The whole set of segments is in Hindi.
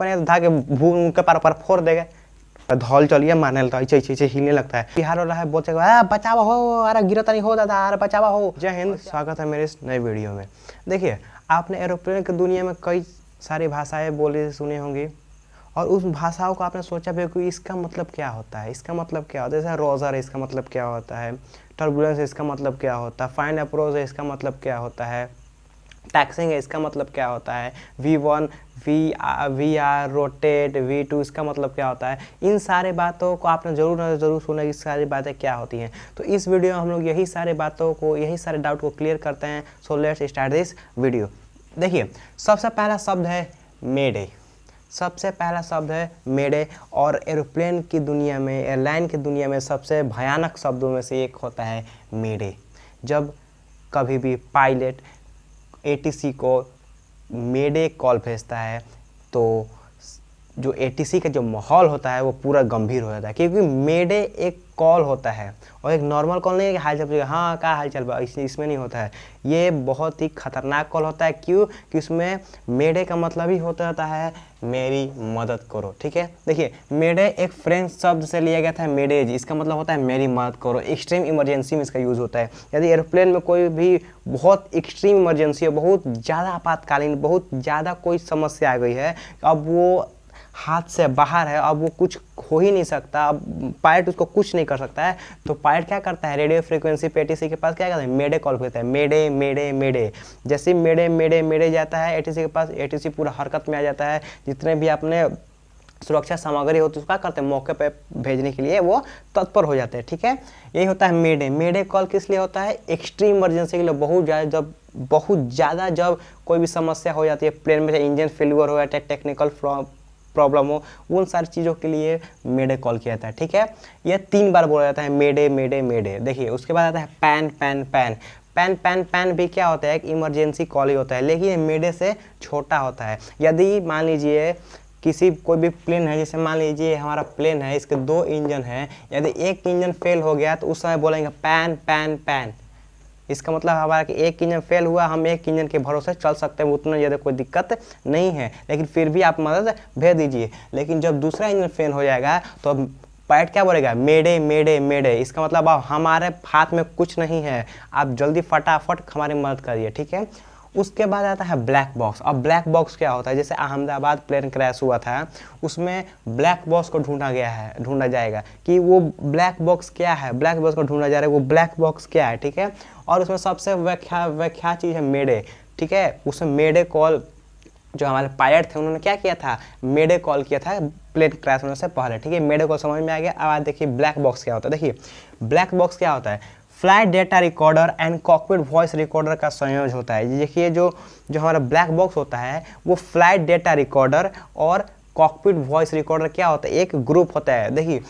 था कि भून के पार फोड़ देगा धौल चलिए मारने लगता है, ऐसे हिलने लगता है। बिहार वाला है बोलते बचावा हो, अरे गिरता नहीं हो दादा, अरे बचावा हो। जय हिंद, स्वागत है मेरे इस नए वीडियो में। देखिए, आपने एरोप्लेन की दुनिया में कई सारी भाषाएं बोली सुनी होंगी और उस भाषाओं को आपने सोचा भी कि इसका मतलब क्या होता है, इसका मतलब क्या होता है। जैसे रोजर है, इसका मतलब क्या होता है। टर्बुलेंस है, इसका मतलब क्या होता है। फाइन अप्रोच है, इसका मतलब क्या होता है। टैक्सिंग है, इसका मतलब क्या होता है। V1 VR रोटेट V2 इसका मतलब क्या होता है। इन सारे बातों को आपने ज़रूर सुना कि सारी बातें क्या होती हैं। तो इस वीडियो में हम लोग यही सारे बातों को, यही सारे डाउट को क्लियर करते हैं। So let's start this video. देखिए, सबसे पहला शब्द है मेडे। सबसे पहला शब्द है मेडे और एरोप्लेन की दुनिया में, एयरलाइन की दुनिया में सबसे भयानक शब्दों में से एक होता है मेडे। जब कभी भी पायलट ATC को मेडे कॉल भेजता है तो जो ATC का जो माहौल होता है वो पूरा गंभीर हो जाता है, क्योंकि मेडे एक कॉल होता है और एक नॉर्मल कॉल नहीं है कि हाल चाल, हाँ क्या हाल चाल, इसमें नहीं होता है। ये बहुत ही खतरनाक कॉल होता है। क्यों कि उसमें मेडे का मतलब ही होता है मेरी मदद करो। ठीक है, देखिए, मेडे एक फ्रेंच शब्द से लिया गया था, मेडेज। इसका मतलब होता है मेरी मदद करो। एक्सट्रीम इमरजेंसी में इसका यूज़ होता है। यदि एरोप्लेन में कोई भी बहुत एक्सट्रीम इमरजेंसी है, बहुत ज़्यादा आपातकालीन, बहुत ज़्यादा कोई समस्या आ गई है, अब वो हाथ से बाहर है, अब वो कुछ हो ही नहीं सकता, अब पायलट उसको कुछ नहीं कर सकता है, तो पायलट क्या करता है, रेडियो फ्रीक्वेंसी पे ATC के पास क्या करता है, मेडे कॉल करता है। मेडे मेडे मेडे। जैसे मेडे मेडे मेडे जाता है ATC के पास, ATC पूरा हरकत में आ जाता है। जितने भी अपने सुरक्षा सामग्री होती है उसका करते हैं, मौके पे भेजने के लिए वो तत्पर हो जाते हैं। ठीक है, यही होता है मेडे। मेडे कॉल किस लिए होता है, एक्सट्रीम इमरजेंसी के लिए। बहुत ज़्यादा जब कोई भी समस्या हो जाती है प्लेन में, इंजन फेलियर हो या टेक्निकल प्रॉब्लम हो, उन सारी चीज़ों के लिए मेडे कॉल किया जाता है। ठीक है, यह 3 बार बोला जाता है, मेडे मेडे मेडे। देखिए, उसके बाद आता है pan pan pan. Pan pan pan भी क्या होता है, एक इमरजेंसी कॉल ही होता है, लेकिन मेडे से छोटा होता है। यदि मान लीजिए कोई भी प्लेन है, जैसे मान लीजिए हमारा प्लेन है, इसके 2 इंजन हैं, यदि एक इंजन फेल हो गया तो उस समय बोलेंगे पैन पैन पैन। इसका मतलब हमारा कि एक इंजन फेल हुआ, हम एक इंजन के भरोसे चल सकते हैं, उतना ज़्यादा कोई दिक्कत नहीं है, लेकिन फिर भी आप मदद भेज दीजिए। लेकिन जब दूसरा इंजन फेल हो जाएगा तो अब पायलट क्या बोलेगा, मेडे मेडे मेडे। इसका मतलब अब हमारे हाथ में कुछ नहीं है, आप जल्दी फटाफट हमारी मदद करिए। ठीक है, उसके बाद आता है ब्लैक बॉक्स। अब ब्लैक बॉक्स क्या होता है, जैसे अहमदाबाद प्लेन क्रैश हुआ था, उसमें ब्लैक बॉक्स को ढूंढा जाएगा कि वो ब्लैक बॉक्स क्या है। ब्लैक बॉक्स को ढूंढा जा रहा है, वो ब्लैक बॉक्स क्या है। ठीक है, और उसमें सबसे व्याख्या चीज़ है मेडे। ठीक है, उसमें मेडे कॉल जो हमारे पायलट थे उन्होंने क्या किया था, मेडे कॉल किया था प्लेन क्रैश होने से पहले। ठीक है, मेडे कॉल समझ में आ गया। अब देखिए ब्लैक बॉक्स क्या होता है। देखिए, ब्लैक बॉक्स क्या होता है, flight data recorder and cockpit voice recorder का संयोजन होता है। देखिए, जो हमारा ब्लैक बॉक्स होता है वो फ्लाइट डेटा रिकॉर्डर और कॉकपिट वॉइस रिकॉर्डर क्या होता है, एक ग्रुप होता है। देखिए,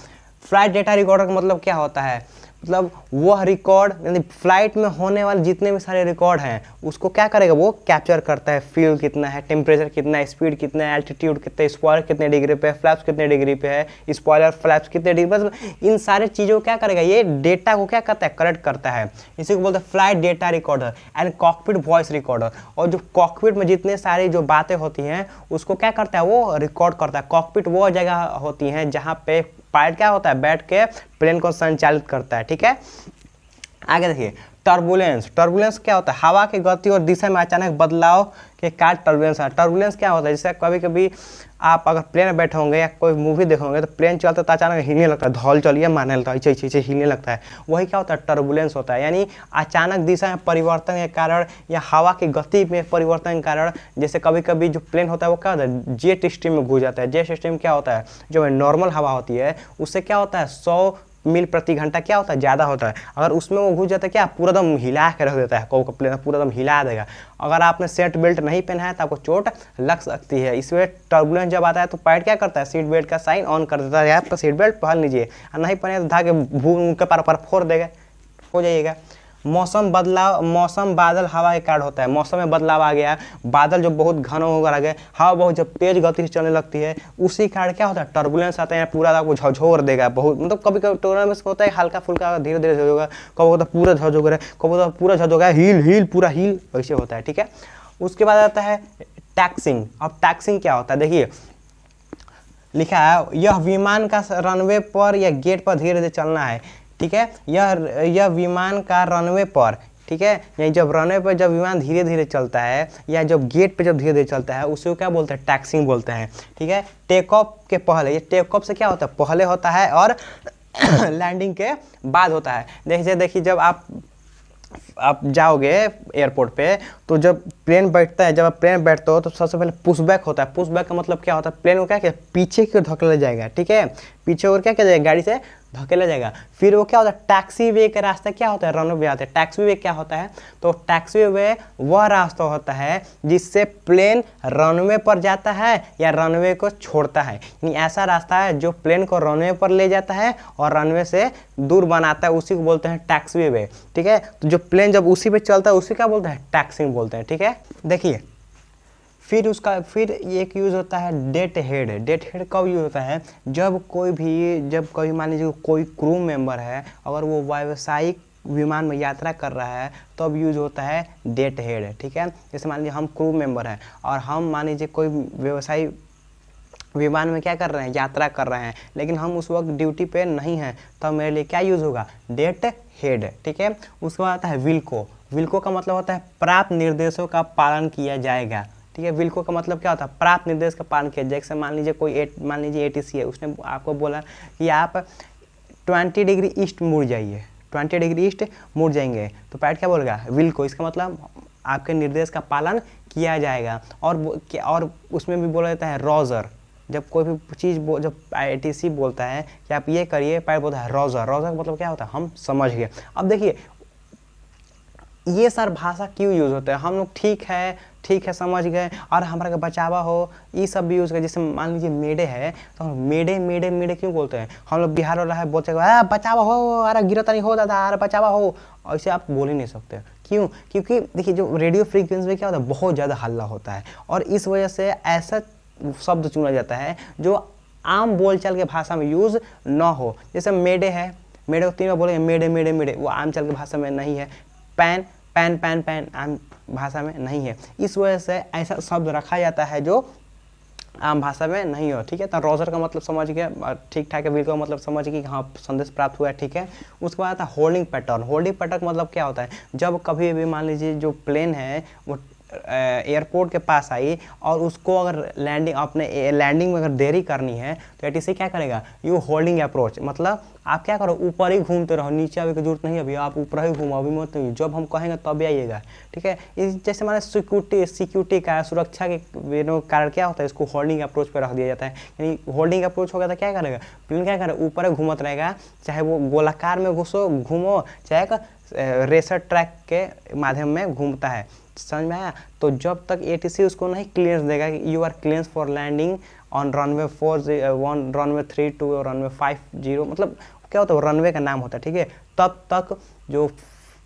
फ्लाइट डेटा रिकॉर्डर का मतलब क्या होता है, मतलब वह रिकॉर्ड, यानी फ्लाइट में होने वाले जितने भी सारे रिकॉर्ड हैं उसको क्या करेगा, वो कैप्चर करता है। फ्यूल कितना है, टेम्परेचर कितना है, स्पीड कितना है, एल्टीट्यूड कितना है, स्पॉइलर कितने डिग्री पे है, फ्लैप्स कितने डिग्री पे है, स्पॉइलर फ्लैप्स कितने डिग्री, मतलब इन सारे चीज़ों को क्या करेगा, ये डेटा को क्या करता है, कलेक्ट करता है। इसी को बोलते हैं flight data recorder and cockpit voice recorder. और जो कॉकपिट में जितने सारी जो बातें होती हैं उसको क्या करता है, वो रिकॉर्ड करता है। कॉकपिट वो जगह होती हैं जहाँ पे पायलट क्या होता है, बैठ के प्लेन को संचालित करता है। ठीक है, आगे देखिए टर्बुलेंस। टर्बुलेंस क्या होता है, हवा की गति और दिशा में अचानक बदलाव के कारण टर्बुलेंस है। टर्बुलेंस क्या होता है, जैसे कभी कभी आप अगर प्लेन में बैठे होंगे या कोई मूवी देखोगे तो प्लेन चलता तो अचानक हिलने लगता है, धौल चलिए मारने लगता है, ऐसे हिलने लगता है, वही क्या होता है, टर्बुलेंस होता है। यानी अचानक दिशा में परिवर्तन के कारण या हवा की गति में परिवर्तन के कारण, जैसे कभी कभी जो प्लेन होता है वो क्या होता है, जेट स्ट्रीम में घुस जाता है। जेट स्ट्रीम क्या होता है, जो नॉर्मल हवा होती है उससे क्या होता है 100 मील प्रति घंटा क्या होता है, ज़्यादा होता है। अगर उसमें वो घुस जाता है क्या, पूरा दम हिला के रख देता है, को प्लेन पूरा दम हिला देगा। अगर आपने सीट बेल्ट नहीं पहना है तो आपको चोट लग सकती है। इसमें टर्बुलेंस जब आता है तो पायलट क्या करता है, सीट बेल्ट का साइन ऑन कर देता है, आप सीट बेल्ट पहन लीजिए, और नहीं पहने तो धागे भून के पार फोड़ देगा, हो जाइएगा। मौसम बदलाव, मौसम बादल हवा के कारण होता है। मौसम में बदलाव आ गया, बादल जो बहुत घना होकर आ गए, हवा बहुत जब तेज गति से चलने लगती है, उसी कारण क्या होता है, टर्बुलेंस आता है, पूरा आपको झकझोर देगा बहुत। मतलब कभी कभी टर्बुलेंस होता है हल्का फुल्का, धीरे धीरे झकझोगा, कभी होता है पूरा झकझोर है, कभी होता है पूरा झकझोर है, हिल पूरा हिल, वैसे होता है। ठीक है, उसके बाद आता है टैक्सिंग। अब टैक्सिंग क्या होता है, देखिए लिखा है यह विमान का रनवे पर या गेट पर धीरे धीरे चलना है, ठीक है। यह विमान का रनवे पर, ठीक है, यानी जब रनवे पर जब विमान धीरे धीरे चलता है या जब गेट पे जब धीरे धीरे चलता है उसे क्या बोलते हैं, टैक्सिंग बोलते हैं, ठीक है। टेक ऑफ के पहले, ये टेक ऑफ से क्या होता है, पहले होता है और लैंडिंग के बाद होता है। देखिए जब आप जाओगे एयरपोर्ट पे तो जब प्लेन बैठता है, जब आप प्लेन बैठते हो तो सबसे पहले पुशबैक होता है। पुशबैक का मतलब क्या होता है, प्लेन को क्या किया पीछे की ओर धकेला जाएगा, ठीक है, पीछे और क्या किया जाएगा, गाड़ी से धकेला जाएगा। फिर वो क्या होता है, टैक्सी वे का रास्ता क्या होता है, रनवे आता है। टैक्सी वे क्या होता है, तो टैक्सी वे वह रास्ता होता है जिससे प्लेन रनवे पर जाता है या रनवे को छोड़ता है, यानी ऐसा रास्ता है जो प्लेन को रनवे पर ले जाता है और रनवे से दूर बनाता है, उसी को बोलते हैं टैक्सी वे, ठीक है। तो जो प्लेन जब उसी पे चलता है उसी क्या बोलते हैं, टैक्सिंग बोलते हैं, ठीक है। देखिए फिर एक यूज़ होता है डेट हेड। डेट हेड कब यूज़ होता है, जब कभी मान लीजिए कोई क्रू मेंबर है, अगर वो व्यावसायिक विमान में यात्रा कर रहा है तब यूज होता है डेट हेड, ठीक है। जैसे मान लीजिए हम क्रू मेंबर हैं और हम मान लीजिए कोई व्यवसायी विमान में क्या कर रहे हैं, यात्रा कर रहे हैं, लेकिन हम उस वक्त ड्यूटी पे नहीं हैं, तब मेरे लिए क्या यूज़ होगा, डेट हेड, ठीक है। उसके बाद आता है विल्को। विल्को का मतलब होता है प्राप्त निर्देशों का पालन किया जाएगा, ठीक है। विल्को का मतलब क्या होता है, प्राप्त निर्देश का पालन किया। जैसे मान लीजिए ATC है, उसने आपको बोला कि आप 20 डिग्री ईस्ट मुड़ जाइए, 20 डिग्री ईस्ट मुड़ जाएंगे, तो पायलट क्या बोलेगा, विल्को। इसका मतलब आपके निर्देश का पालन किया जाएगा। और उसमें भी बोला जाता है रोजर। जब कोई भी चीज़ जब ATC बोलता है कि आप ये करिए, पायलट बोलता है रोजर। रोजर का मतलब क्या होता है, हम समझ गए। अब देखिए ये सर भाषा क्यों यूज़ होता है, हम लोग ठीक है समझ गए, और हमारा बचावा हो ये सब भी यूज़ कर। जैसे मान लीजिए मेडे है तो हम मेडे क्यों बोलते हैं, हम लोग बिहार वाला है बोलते हैं बचावा हो, अरे गिरफ्तारी हो दादा, अरे बचावा हो, ऐसे आप बोल ही नहीं सकते। क्यों, क्योंकि देखिए जो रेडियो फ्रीक्वेंसी में क्या होता है, बहुत ज़्यादा हल्ला होता है और इस वजह से ऐसा शब्द चुना जाता है जो आम बोलचाल के भाषा में यूज़ ना हो। जैसे मेडे है, मेडे को 3 बार बोलेंगे मेडे मेडे मेडे, वो आम चाल की भाषा में नहीं है। पैन पैन पैन पैन आम भाषा में नहीं है, इस वजह से ऐसा शब्द रखा जाता है जो आम भाषा में नहीं हो, ठीक है। तो रोजर का मतलब समझ गया, ठीक ठाक है। विल्को का मतलब समझ गए कि हाँ संदेश प्राप्त हुआ है, ठीक है। उसके बाद आता है होल्डिंग पैटर्न। होल्डिंग पैटर्न मतलब क्या होता है, जब कभी भी मान लीजिए जो प्लेन है वो एयरपोर्ट के पास आई और उसको अगर लैंडिंग में अगर देरी करनी है तो ATC क्या करेगा, यू होल्डिंग अप्रोच, मतलब आप क्या करो, ऊपर ही घूमते रहो, नीचे आने की जरूरत नहीं, अभी आप ऊपर ही घूमो, अभी मत नहीं, जब हम कहेंगे तब आइएगा, ठीक है। जैसे हमारे सिक्योरिटी का, सुरक्षा के कारण क्या होता है, इसको होल्डिंग अप्रोच पर रख दिया जाता है। यानी होल्डिंग अप्रोच होगा तो क्या करेगा, प्लेन क्या करेगा, ऊपर ही घूमत रहेगा, चाहे वो गोलाकार में घूमो चाहे रेसर ट्रैक के माध्यम में घूमता है, समझ में आया। तो जब तक ATC उसको नहीं क्लियरेंस देगा कि you are clearance for landing on runway 41, runway 32 और रनवे 50, मतलब क्या होता है, रनवे का नाम होता है, ठीक है, तब तक जो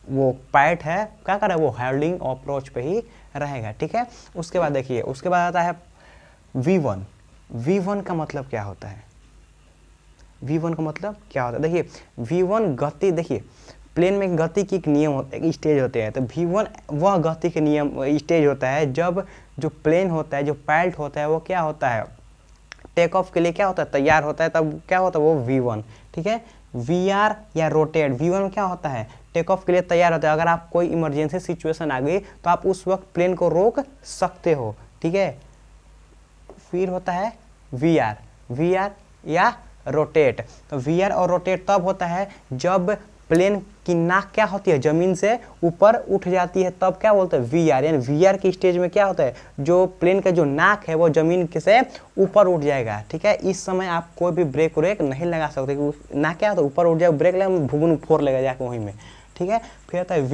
वो पायलट है क्या कर रहा है, वो होल्डिंग अप्रोच पे ही रहेगा, ठीक है। उसके बाद देखिए, उसके बाद आता है V1। V1 का मतलब क्या होता है, V1 का मतलब क्या होता है, देखिए V1 गति, देखिए प्लेन में गति की एक नियम होता है, स्टेज होते हैं, तो V1 वह गति के नियम स्टेज होता है जब जो प्लेन होता है, जो पायलट होता है, वो क्या होता है, टेक ऑफ के लिए क्या होता है, तैयार होता है, तब क्या होता है, वो V1, ठीक है। VR या रोटेट, V1 में क्या होता है, टेक ऑफ के लिए तैयार होता है। अगर आप कोई इमरजेंसी सिचुएशन आ गई तो आप उस वक्त प्लेन को रोक सकते हो, ठीक है। फिर होता है VR या रोटेट। तो VR और रोटेट तब होता है जब प्लेन की नाक क्या होती है, जमीन से ऊपर उठ जाती है, तब क्या बोलते हैं, VR। यानी VR की स्टेज में क्या होता है, जो प्लेन का जो नाक है वो जमीन से ऊपर उठ जाएगा, ठीक है। इस समय आप कोई भी ब्रेक नहीं लगा सकते, कि नाक क्या होता है, ऊपर उठ जाए, ब्रेक लगा भूगुन फोड़ लेगा जाके वहीं में, ठीक है। फिर आता है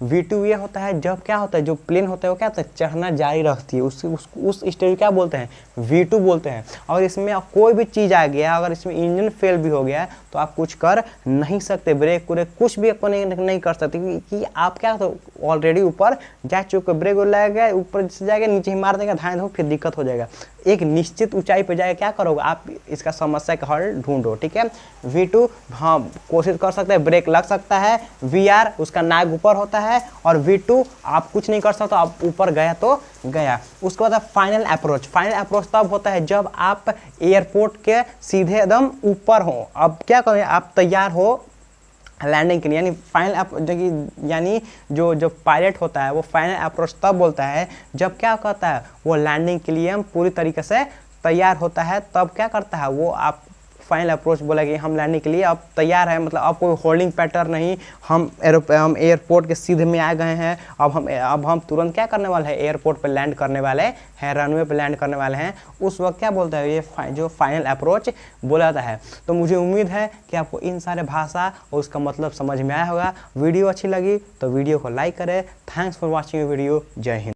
V2 ये होता है जब क्या होता है, जो प्लेन होता है वो क्या होता है, चढ़ना जारी रखती है, उस स्टेज क्या बोलते हैं, V2 बोलते हैं। और इसमें कोई भी चीज़ आ गया, अगर इसमें इंजन फेल भी हो गया तो आप कुछ कर नहीं सकते, ब्रेक कुछ भी आपको नहीं कर सकते, क्योंकि आप क्या तो ऑलरेडी ऊपर जा चुके, ब्रेक लग गया, ऊपर से जाएगा, नीचे ही मार देगा, धाएँ फिर दिक्कत हो जाएगा। एक निश्चित ऊंचाई पर जाएगा, क्या करोगे आप, इसका समस्या का हल ढूंढो, ठीक है। V2 हाँ कोशिश कर सकते हैं, ब्रेक लग सकता है। VR उसके उसका नाक ऊपर होता है, और V2 आप कुछ नहीं कर सकते, आप ऊपर गया तो गया। उसके बाद फाइनल अप्रोच। फाइनल अप्रोच तब होता है जब आप एयरपोर्ट के सीधे एकदम ऊपर हो। अब क्या करें, आप तैयार हो लैंडिंग के लिए, यानी फाइनल यानी जो पायलट होता है वो फाइनल अप्रोच तब बोलता है जब क्या कहता है, वो लैंडिंग के लिए हम पूरी तरीके से तैयार होता है, तब क्या करता है वो आप फाइनल अप्रोच बोला कि हम लैंडिंग के लिए अब तैयार है, मतलब अब कोई होल्डिंग पैटर्न नहीं, हम एयरपोर्ट के सीधे में आ गए हैं, अब हम तुरंत क्या करने वाले हैं, एयरपोर्ट पे लैंड करने वाले हैं, रनवे पे लैंड करने वाले हैं। उस वक्त क्या बोलता है ये जो फाइनल अप्रोच बोला जाता है। तो मुझे उम्मीद है कि आपको इन सारे भाषा और उसका मतलब समझ में आया होगा। वीडियो अच्छी लगी तो वीडियो को लाइक करें। Thanks for watching video. जय हिंद।